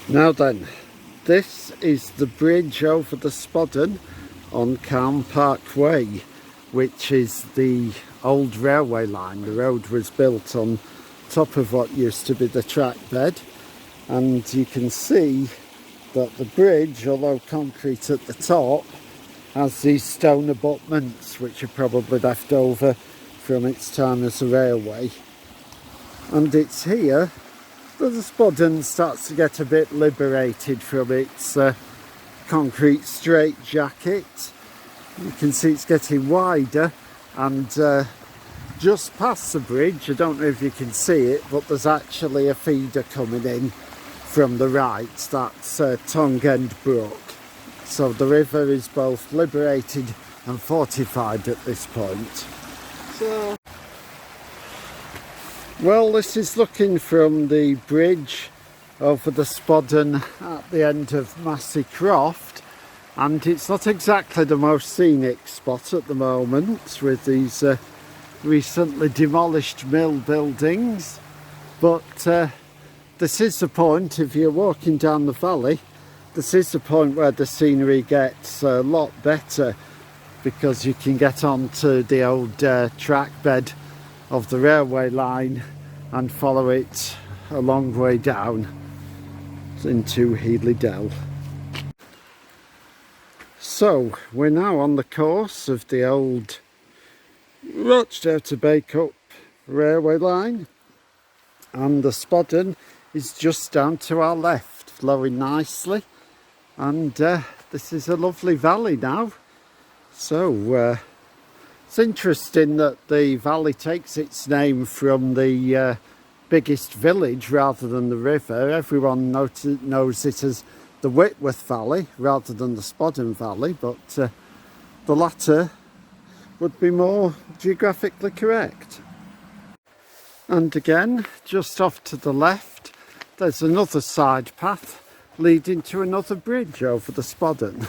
Now then, this is the bridge over the Spodden on Calm Park Way, which is the old railway line. The road was built on top of what used to be the track bed, and you can see that the bridge, although concrete at the top, has these stone abutments which are probably left over from its time as a railway. And it's here that the Spodden starts to get a bit liberated from its concrete straitjacket. You can see it's getting wider, and just past the bridge, I don't know if you can see it, but there's actually a feeder coming in from the right. That's Tongue End Brook. So the river is both liberated and fortified at this point. So, well, this is looking from the bridge over the Spodden at the end of Massey Croft, and it's not exactly the most scenic spot at the moment with these recently demolished mill buildings, but this is the point. If you're walking down the valley, this is the point where the scenery gets a lot better, because you can get onto the old track bed of the railway line and follow it a long way down into Healey Dell. So we're now on the course of the old Rochdale to Bacup railway line, and the Spodden is just down to our left, flowing nicely, and this is a lovely valley now. So it's interesting that the valley takes its name from the biggest village rather than the river. Everyone knows it as the Whitworth Valley rather than the Spodden Valley, but the latter would be more geographically correct. And again, just off to the left, there's another side path leading to another bridge over the Spodden.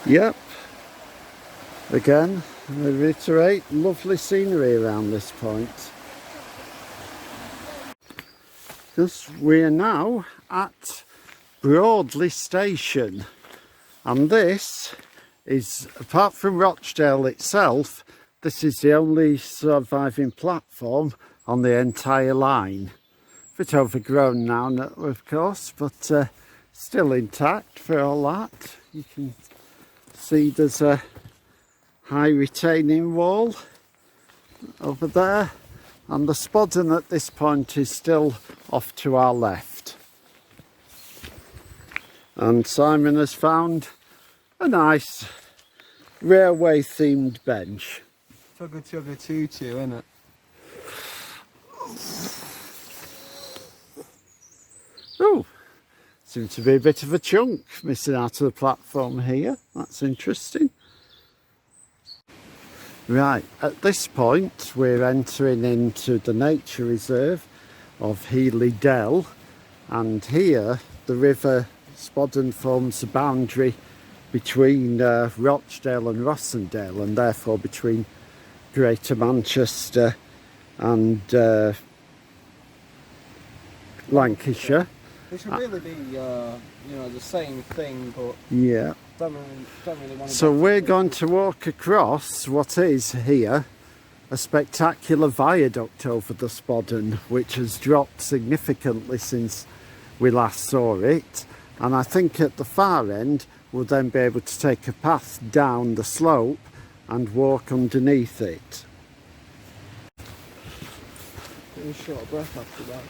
Yep, again, I reiterate, lovely scenery around this point. Because we are now at Broadley Station, and this is, apart from Rochdale itself, this is the only surviving platform on the entire line. A bit overgrown now, of course, but still intact for all that. You can see there's a high retaining wall over there, and the Spodden at this point is still off to our left. And Simon has found a nice railway themed bench. Chugga chugga choo choo, innit? Oh, seems to be a bit of a chunk missing out of the platform here. That's interesting. Right, at this point we're entering into the nature reserve of Healey Dell, and here the river Spodden forms the boundary between Rochdale and Rossendale, and therefore between Greater Manchester and Lancashire. It should really be, you know, the same thing, but yeah. Don't really want to. So we're going to walk across what is here a spectacular viaduct over the Spodden, which has dropped significantly since we last saw it, and I think at the far end we'll then be able to take a path down the slope and walk underneath it. Getting short of breath after that.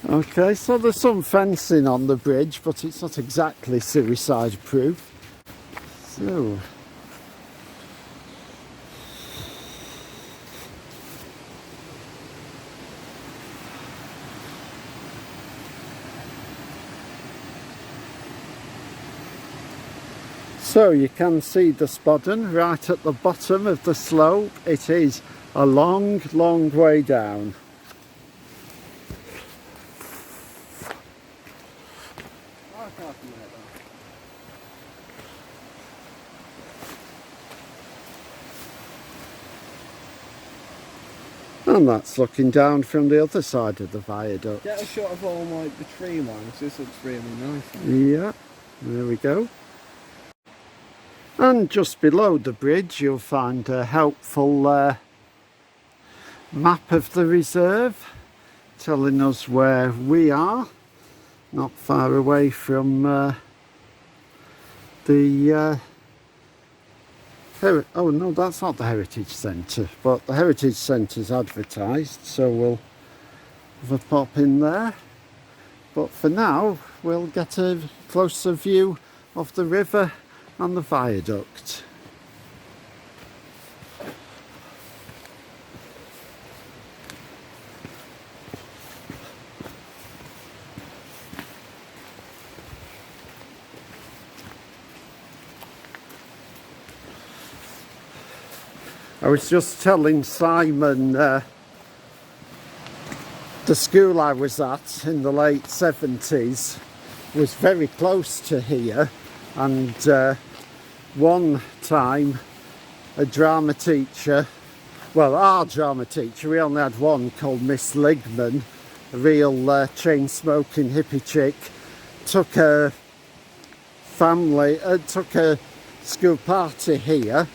Okay, so there's some fencing on the bridge, but it's not exactly suicide proof. So you can see the Spodden right at the bottom of the slope. It is a long, long way down. I can't see that though. And that's looking down from the other side of the viaduct. Get a shot of all like the tree lines. This looks really nice. Yeah, there we go. And just below the bridge you'll find a helpful map of the reserve telling us where we are, not far away from the oh no, that's not the Heritage Centre, but the Heritage Centre's advertised, so we'll have a pop in there. But for now we'll get a closer view of the river and the viaduct. I was just telling Simon the school I was at in the late 70s was very close to here, and one time a drama teacher, well, our drama teacher, we only had one, called Miss Ligman, a real chain-smoking hippie chick, took a school party here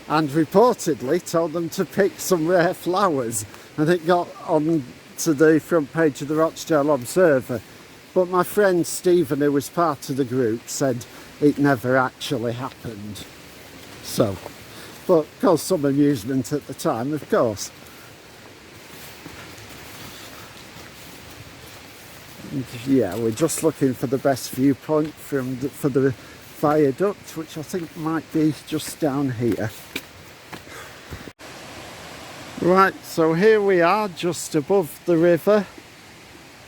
and reportedly told them to pick some rare flowers, and it got on to the front page of the Rochdale Observer. But my friend Stephen, who was part of the group, said it never actually happened. So, but caused some amusement at the time, of course. And yeah, we're just looking for the best viewpoint for the viaduct, which I think might be just down here. Right, so here we are just above the river,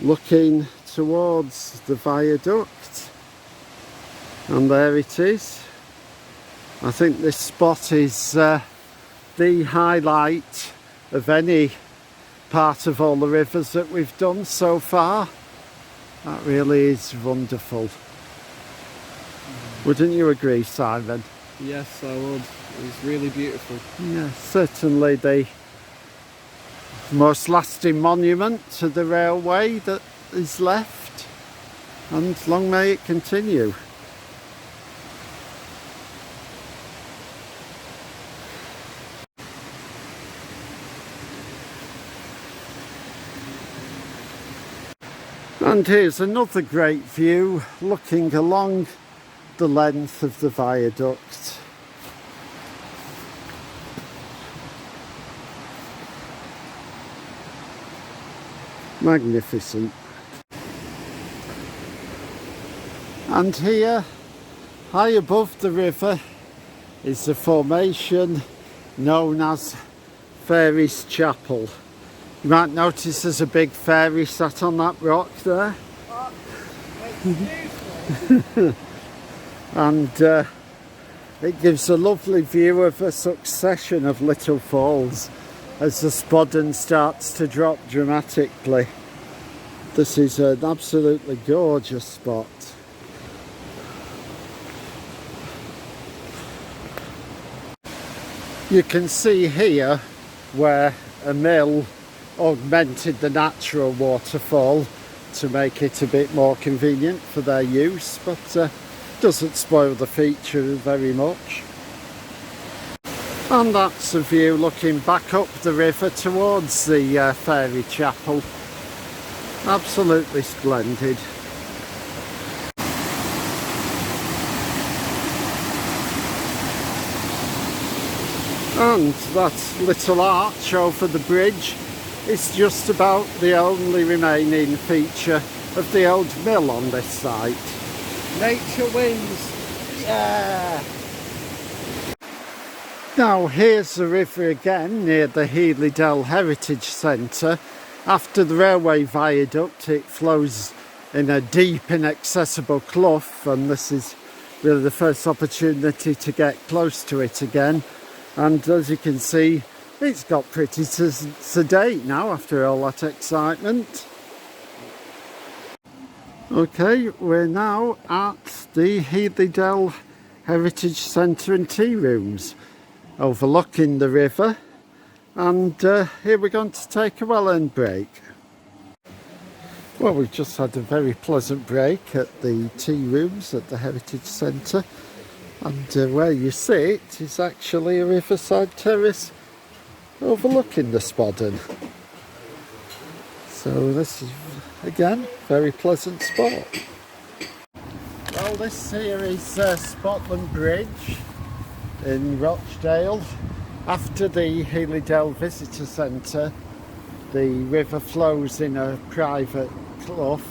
looking towards the viaduct, and there it is. I think this spot is the highlight of any part of all the rivers that we've done so far. That really is wonderful. Wouldn't you agree, Simon? Yes, I would. It's really beautiful. Yeah, certainly the most lasting monument to the railway that is left, and long may it continue. And here's another great view looking along the length of the viaduct. Magnificent. And here, high above the river, is the formation known as Fairies Chapel. You might notice there's a big fairy sat on that rock there. And it gives a lovely view of a succession of little falls as the Spodden starts to drop dramatically. This is an absolutely gorgeous spot. You can see here where a mill augmented the natural waterfall to make it a bit more convenient for their use, but doesn't spoil the feature very much. And that's a view looking back up the river towards the Fairy Chapel. Absolutely splendid. And that little arch over the bridge is just about the only remaining feature of the old mill on this site. Nature wins! Yeah! Now here's the river again near the Healey Dell Heritage Centre. After the railway viaduct it flows in a deep inaccessible clough, and this is really the first opportunity to get close to it again. And as you can see, it's got pretty sedate now after all that excitement. Okay, we're now at the Healey Dell Heritage Centre and Tea Rooms, overlooking the river, and here we're going to take a well-earned break. Well, we've just had a very pleasant break at the tea rooms at the Heritage Centre, and where you sit is actually a riverside terrace overlooking the Spodden. So this is, again, very pleasant spot. Well, this here is Spodden Bridge in Rochdale. After the Healey Dell Visitor Centre, the river flows in a private clough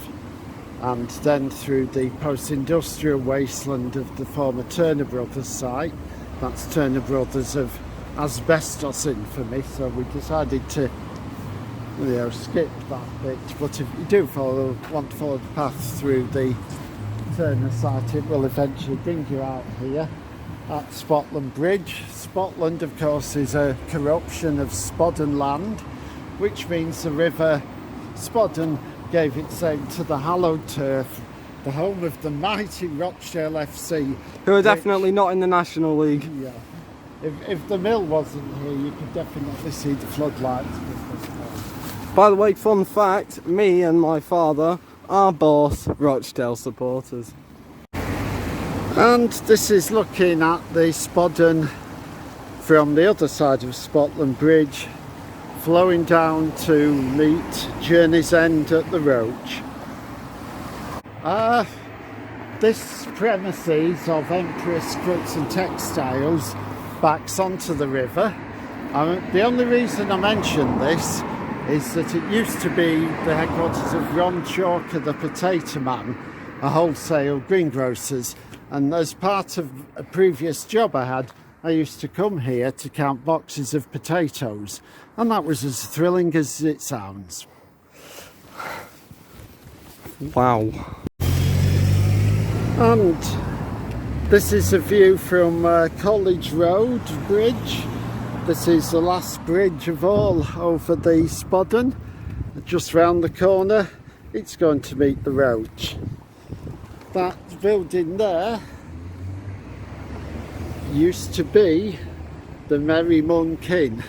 and then through the post-industrial wasteland of the former Turner Brothers site. That's Turner Brothers of asbestos infamy, so we decided to skip that bit, but if you do want to follow the path through the Turner site, it will eventually bring you out here at Spodden Bridge. Spotland, of course, is a corruption of Spodden land, which means the river Spodden gave its name to the hallowed turf, the home of the mighty Rochdale FC. Who are definitely not in the National League. Yeah. If the mill wasn't here, you could definitely see the floodlights. By the way, fun fact, me and my father are both Rochdale supporters. And this is looking at the Spodden from the other side of Spodden Bridge, flowing down to meet Journey's End at the Roach. This premises of Empress Crooks and Textiles backs onto the river. The only reason I mention this is that it used to be the headquarters of Ron Chalker, the potato man, a wholesale greengrocers, and as part of a previous job I had, I used to come here to count boxes of potatoes, and that was as thrilling as it sounds. Wow. And this is a view from College Road Bridge. This is the last bridge of all over the Spodden. Just round the corner, it's going to meet the Roach. That building there used to be the Merry Monk Inn.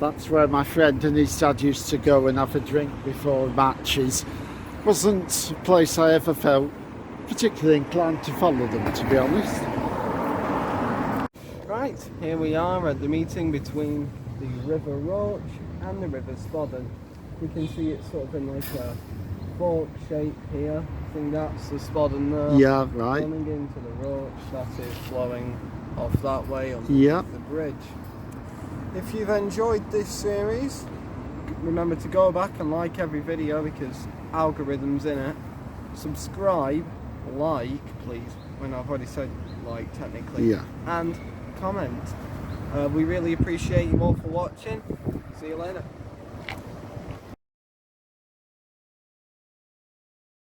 That's where my friend and his dad used to go and have a drink before matches. Wasn't a place I ever felt particularly inclined to follow them, to be honest. Right, here we are at the meeting between the River Roach and the River Spodden. You can see it's sort of in like a fork shape here. I think that's the Spodden there. Yeah, right. Coming into the Roach, that is flowing off that way on Yeah. the bridge. If you've enjoyed this series, remember to go back and like every video because algorithms in it. Subscribe, like, please, when I've already said like technically. Yeah. And comment. We really appreciate you all for watching. See you later.